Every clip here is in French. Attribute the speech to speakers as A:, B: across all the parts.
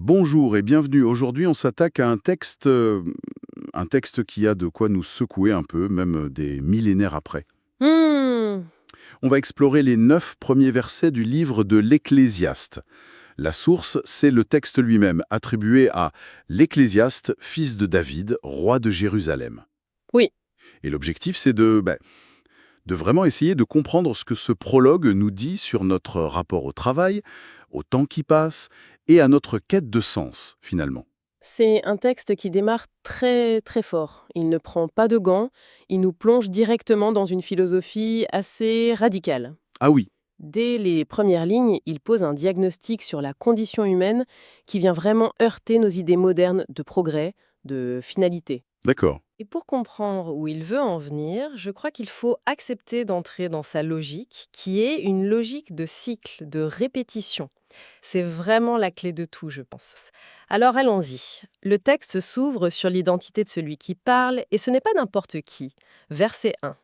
A: Bonjour et bienvenue. Aujourd'hui, on s'attaque à un texte qui a de quoi nous secouer un peu, même des millénaires après.
B: Hmm,
A: On va explorer les 9 premiers versets du livre de l'Ecclésiaste. La source, c'est le texte lui-même, attribué à l'Ecclésiaste, fils de David, roi de Jérusalem.
B: oui,
A: Et l'objectif, c'est de vraiment essayer de comprendre ce que ce prologue nous dit sur notre rapport au travail, au temps qui passe et à notre quête de sens, finalement.
B: c'est un texte qui démarre très très fort. Il ne prend pas de gants, il nous plonge directement dans une philosophie assez radicale.
A: Ah oui,
B: Dès les premières lignes, il pose un diagnostic sur la condition humaine qui vient vraiment heurter nos idées modernes de progrès, de finalité.
A: d'accord.
B: Et pour comprendre où il veut en venir, je crois qu'il faut accepter d'entrer dans sa logique, qui est une logique de cycle, de répétition. C'est vraiment la clé de tout, je pense. Alors allons-y. Le texte s'ouvre sur l'identité de celui qui parle, et ce n'est pas n'importe qui. Verset 1.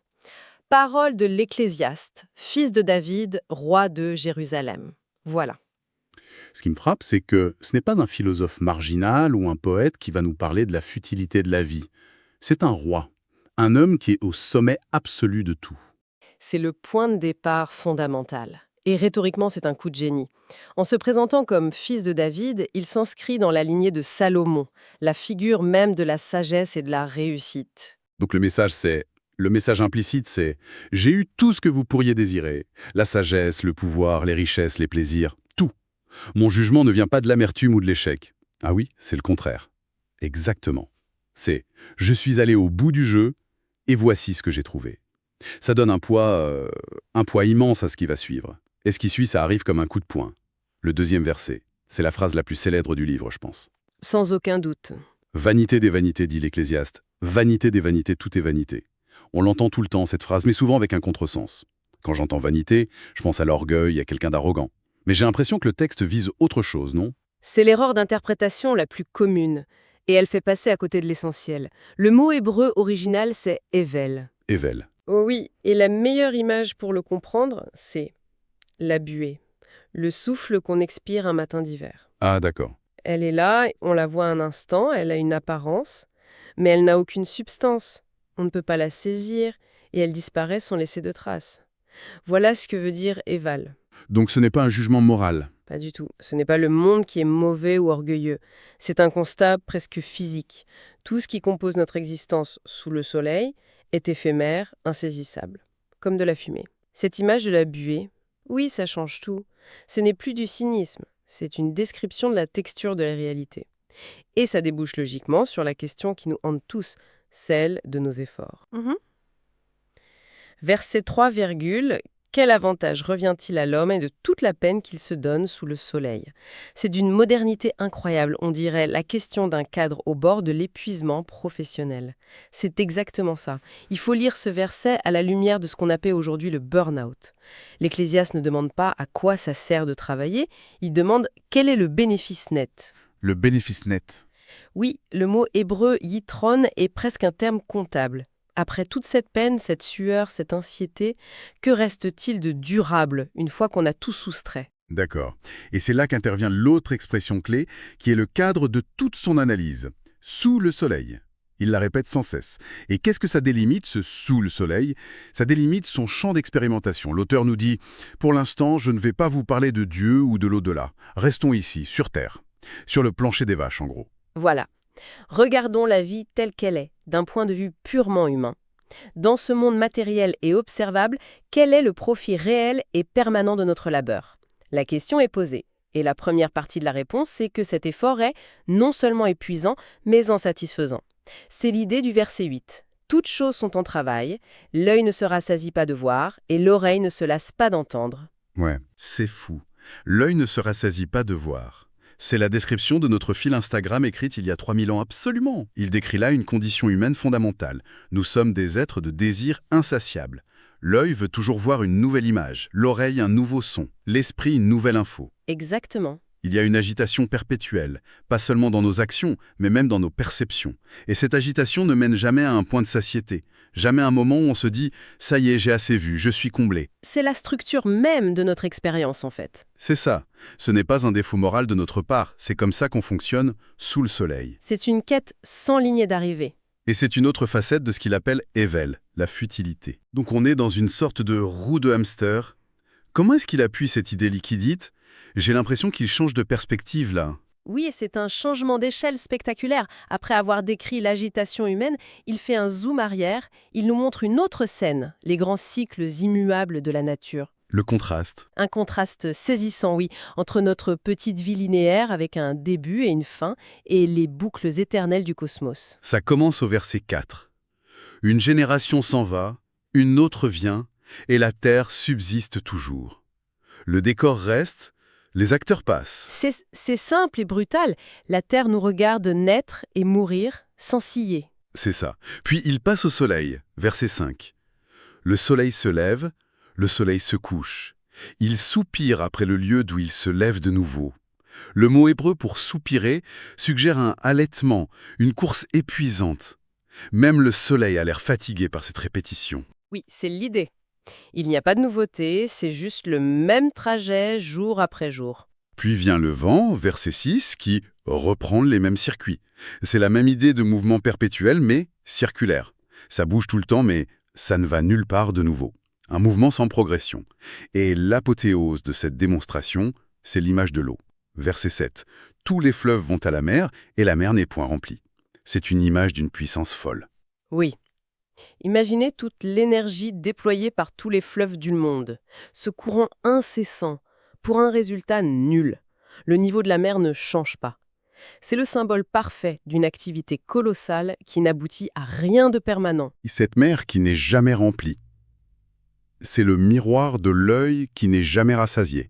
B: Parole de l'Ecclésiaste, fils de David, roi de Jérusalem. Voilà.
A: Ce qui me frappe, c'est que ce n'est pas un philosophe marginal ou un poète qui va nous parler de la futilité de la vie. C'est un roi, un homme qui est au sommet absolu de tout.
B: C'est le point de départ fondamental. Et rhétoriquement, c'est un coup de génie. En se présentant comme fils de David, il s'inscrit dans la lignée de Salomon, la figure même de la sagesse et de la réussite.
A: Donc le message implicite, c'est j'ai eu tout ce que vous pourriez désirer, la sagesse, le pouvoir, les richesses, les plaisirs, tout. Mon jugement ne vient pas de l'amertume ou de l'échec. Ah oui, c'est le contraire. Exactement. C'est je suis allé au bout du jeu et voici ce que j'ai trouvé. Ça donne un poids immense à ce qui va suivre. Et ce qui suit, ça arrive comme un coup de poing. Le deuxième verset, c'est la phrase la plus célèbre du livre, je pense.
B: Sans aucun doute.
A: Vanité des vanités, dit l'Ecclésiaste. Vanité des vanités, tout est vanité. On l'entend tout le temps, cette phrase, mais souvent avec un contresens. Quand j'entends vanité, je pense à l'orgueil, à quelqu'un d'arrogant. Mais j'ai l'impression que le texte vise autre chose, non?
B: C'est l'erreur d'interprétation la plus commune, et elle fait passer à côté de l'essentiel. Le mot hébreu original, c'est Evel.
A: Ével.
B: Oh oui, et la meilleure image pour le comprendre, c'est la buée, le souffle qu'on expire un matin d'hiver.
A: Ah, d'accord.
B: Elle est là, on la voit un instant, elle a une apparence, mais elle n'a aucune substance. On ne peut pas la saisir, et elle disparaît sans laisser de traces. Voilà ce que veut dire Eval.
A: Donc ce n'est pas un jugement moral.
B: Pas du tout. Ce n'est pas le monde qui est mauvais ou orgueilleux. C'est un constat presque physique. Tout ce qui compose notre existence sous le soleil est éphémère, insaisissable, comme de la fumée. Cette image de la buée, oui, ça change tout. Ce n'est plus du cynisme, c'est une description de la texture de la réalité. Et ça débouche logiquement sur la question qui nous hante tous, celle de nos efforts. Verset 3, quel avantage revient-il à l'homme et de toute la peine qu'il se donne sous le soleil? C'est d'une modernité incroyable, on dirait la question d'un cadre au bord de l'épuisement professionnel. C'est exactement ça. Il faut lire ce verset à la lumière de ce qu'on appelle aujourd'hui le burn-out. L'Ecclésiaste ne demande pas à quoi ça sert de travailler, il demande quel est le bénéfice net.
A: Le bénéfice net.
B: Oui, le mot hébreu yitron est presque un terme comptable. Après toute cette peine, cette sueur, cette anxiété, que reste-t-il de durable une fois qu'on a tout soustrait?
A: D'accord. Et c'est là qu'intervient l'autre expression clé, qui est le cadre de toute son analyse. Sous le soleil. Il la répète sans cesse. Et qu'est-ce que ça délimite, ce sous le soleil? Ça délimite son champ d'expérimentation. L'auteur nous dit « Pour l'instant, je ne vais pas vous parler de Dieu ou de l'au-delà. Restons ici, sur Terre. Sur le plancher des vaches, en gros. »
B: Voilà. Regardons la vie telle qu'elle est, d'un point de vue purement humain. Dans ce monde matériel et observable, quel est le profit réel et permanent de notre labeur? La question est posée. Et la première partie de la réponse, c'est que cet effort est non seulement épuisant, mais insatisfaisant. C'est l'idée du verset 8. Toutes choses sont en travail, l'œil ne se rassasie pas de voir, et l'oreille ne se lasse pas d'entendre.
A: Ouais, c'est fou. L'œil ne se rassasie pas de voir. C'est la description de notre fil Instagram écrite il y a 3000 ans, absolument. Il décrit là une condition humaine fondamentale. Nous sommes des êtres de désir insatiables. L'œil veut toujours voir une nouvelle image, l'oreille un nouveau son, l'esprit une nouvelle info.
B: Exactement.
A: Il y a une agitation perpétuelle, pas seulement dans nos actions, mais même dans nos perceptions. Et cette agitation ne mène jamais à un point de satiété, jamais à un moment où on se dit « ça y est, j'ai assez vu, je suis comblé ».
B: C'est la structure même de notre expérience, en fait.
A: C'est ça. Ce n'est pas un défaut moral de notre part, c'est comme ça qu'on fonctionne sous le soleil.
B: C'est une quête sans lignée d'arrivée.
A: Et c'est une autre facette de ce qu'il appelle Evel, la futilité. Donc on est dans une sorte de roue de hamster. Comment est-ce qu'il appuie cette idée liquidite? J'ai l'impression qu'il change de perspective là.
B: Oui, et c'est un changement d'échelle spectaculaire. Après avoir décrit l'agitation humaine, il fait un zoom arrière, il nous montre une autre scène, les grands cycles immuables de la nature.
A: Le contraste.
B: Un contraste saisissant, oui, entre notre petite vie linéaire avec un début et une fin, et les boucles éternelles du cosmos.
A: Ça commence au verset 4. Une génération s'en va, une autre vient, et la Terre subsiste toujours. Le décor reste, les acteurs passent.
B: C'est simple et brutal. La Terre nous regarde naître et mourir sans ciller.
A: C'est ça. Puis il passe au soleil, verset 5. Le soleil se lève, le soleil se couche. Il soupire après le lieu d'où il se lève de nouveau. Le mot hébreu pour soupirer suggère un halètement, une course épuisante. Même le soleil a l'air fatigué par cette répétition.
B: Oui, c'est l'idée. Il n'y a pas de nouveauté, c'est juste le même trajet jour après jour.
A: Puis vient le vent, verset 6, qui reprend les mêmes circuits. C'est la même idée de mouvement perpétuel, mais circulaire. Ça bouge tout le temps, mais ça ne va nulle part de nouveau. Un mouvement sans progression. Et l'apothéose de cette démonstration, c'est l'image de l'eau. Verset 7. Tous les fleuves vont à la mer, et la mer n'est point remplie. C'est une image d'une puissance folle.
B: Oui. Imaginez toute l'énergie déployée par tous les fleuves du monde. Ce courant incessant, pour un résultat nul. Le niveau de la mer ne change pas. C'est le symbole parfait d'une activité colossale qui n'aboutit à rien de permanent.
A: Cette mer qui n'est jamais remplie. C'est le miroir de l'œil qui n'est jamais rassasié.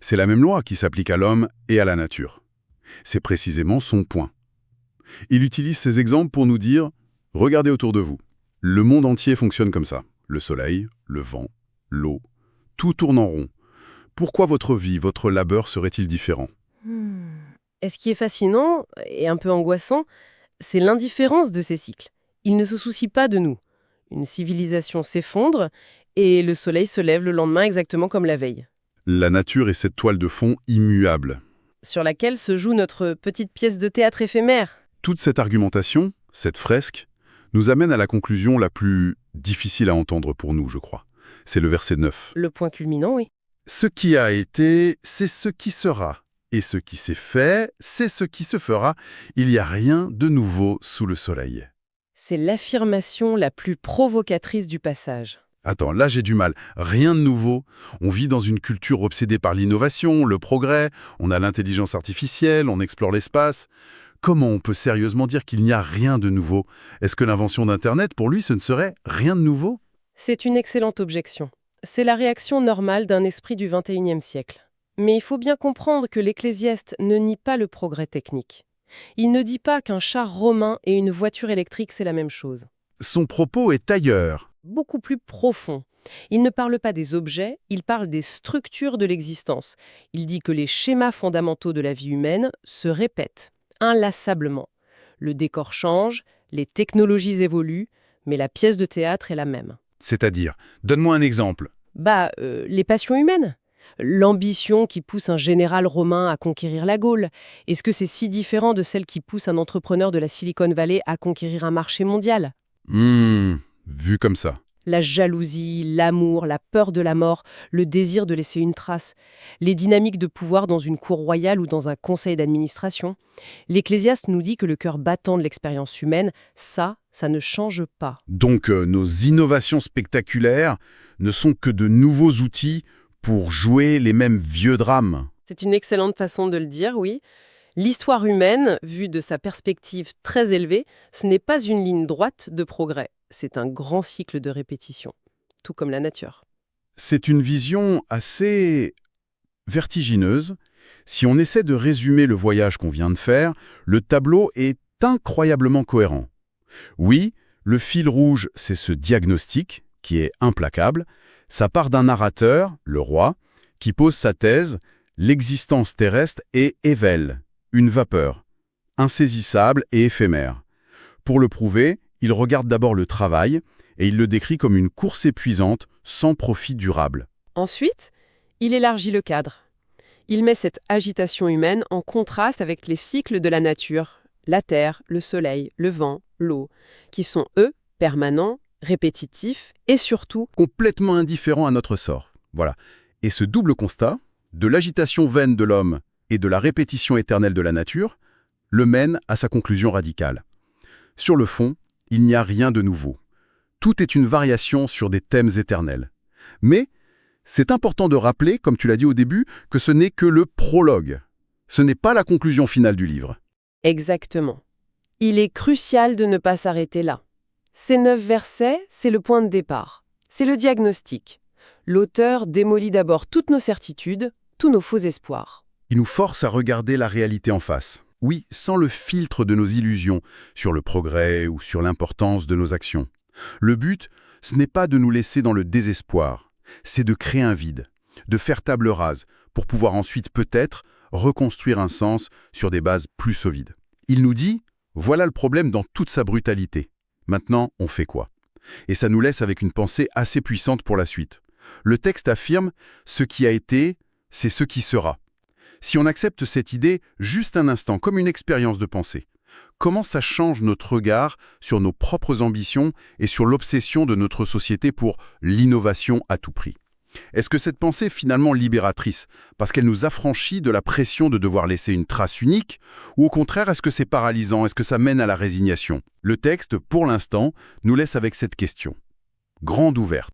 A: C'est la même loi qui s'applique à l'homme et à la nature. C'est précisément son point. Il utilise ces exemples pour nous dire « Regardez autour de vous. Le monde entier fonctionne comme ça. Le soleil, le vent, l'eau, tout tourne en rond. Pourquoi votre vie, votre labeur serait-il différent ?»
B: Et ce qui est fascinant et un peu angoissant, c'est l'indifférence de ces cycles. Ils ne se soucient pas de nous. Une civilisation s'effondre et le soleil se lève le lendemain exactement comme la veille.
A: La nature est cette toile de fond immuable.
B: Sur laquelle se joue notre petite pièce de théâtre éphémère.
A: Toute cette argumentation, cette fresque, nous amène à la conclusion la plus difficile à entendre pour nous, je crois. C'est le verset 9.
B: Le point culminant, oui.
A: Ce qui a été, c'est ce qui sera. Et ce qui s'est fait, c'est ce qui se fera. Il n'y a rien de nouveau sous le soleil.
B: C'est l'affirmation la plus provocatrice du passage.
A: Attends, là j'ai du mal. Rien de nouveau. On vit dans une culture obsédée par l'innovation, le progrès, on a l'intelligence artificielle, on explore l'espace. Comment on peut sérieusement dire qu'il n'y a rien de nouveau? Est-ce que l'invention d'Internet, pour lui, ce ne serait rien de nouveau?
B: C'est une excellente objection. C'est la réaction normale d'un esprit du XXIe siècle. Mais il faut bien comprendre que l'Ecclésiaste ne nie pas le progrès technique. Il ne dit pas qu'un char romain et une voiture électrique, c'est la même chose.
A: Son propos est ailleurs.
B: Beaucoup plus profond. Il ne parle pas des objets, il parle des structures de l'existence. Il dit que les schémas fondamentaux de la vie humaine se répètent, inlassablement. Le décor change, les technologies évoluent, mais la pièce de théâtre est la même.
A: C'est-à-dire, donne-moi un exemple.
B: Les passions humaines. L'ambition qui pousse un général romain à conquérir la Gaule. Est-ce que c'est si différent de celle qui pousse un entrepreneur de la Silicon Valley à conquérir un marché mondial?
A: Vu comme ça.
B: La jalousie, l'amour, la peur de la mort, le désir de laisser une trace, les dynamiques de pouvoir dans une cour royale ou dans un conseil d'administration. L'Ecclésiaste nous dit que le cœur battant de l'expérience humaine, ça ne change pas.
A: Donc nos innovations spectaculaires ne sont que de nouveaux outils pour jouer les mêmes vieux drames.
B: C'est une excellente façon de le dire, oui. L'histoire humaine, vue de sa perspective très élevée, ce n'est pas une ligne droite de progrès. C'est un grand cycle de répétition, tout comme la nature.
A: C'est une vision assez vertigineuse. Si on essaie de résumer le voyage qu'on vient de faire, le tableau est incroyablement cohérent. Oui, le fil rouge, c'est ce diagnostic qui est implacable. Ça part d'un narrateur, le roi, qui pose sa thèse. L'existence terrestre est évèle, une vapeur, insaisissable et éphémère. Pour le prouver, il regarde d'abord le travail et il le décrit comme une course épuisante, sans profit durable.
B: Ensuite, il élargit le cadre. Il met cette agitation humaine en contraste avec les cycles de la nature, la terre, le soleil, le vent, l'eau, qui sont, eux, permanents, répétitifs et surtout...
A: Complètement indifférent à notre sort. Voilà. Et ce double constat, de l'agitation vaine de l'homme et de la répétition éternelle de la nature, le mène à sa conclusion radicale. Sur le fond, il n'y a rien de nouveau. Tout est une variation sur des thèmes éternels. Mais c'est important de rappeler, comme tu l'as dit au début, que ce n'est que le prologue. Ce n'est pas la conclusion finale du livre.
B: Exactement. Il est crucial de ne pas s'arrêter là. Ces 9 versets, c'est le point de départ. C'est le diagnostic. L'auteur démolit d'abord toutes nos certitudes, tous nos faux espoirs.
A: Il nous force à regarder la réalité en face. Oui, sans le filtre de nos illusions sur le progrès ou sur l'importance de nos actions. Le but, ce n'est pas de nous laisser dans le désespoir, c'est de créer un vide, de faire table rase, pour pouvoir ensuite peut-être reconstruire un sens sur des bases plus solides. Il nous dit, voilà le problème dans toute sa brutalité. Maintenant, on fait quoi? Et ça nous laisse avec une pensée assez puissante pour la suite. Le texte affirme, ce qui a été, c'est ce qui sera. Si on accepte cette idée juste un instant comme une expérience de pensée, comment ça change notre regard sur nos propres ambitions et sur l'obsession de notre société pour l'innovation à tout prix? Est-ce que cette pensée est finalement libératrice, parce qu'elle nous affranchit de la pression de devoir laisser une trace unique, ou au contraire, est-ce que c'est paralysant, est-ce que ça mène à la résignation? Le texte, pour l'instant, nous laisse avec cette question, grande ouverte.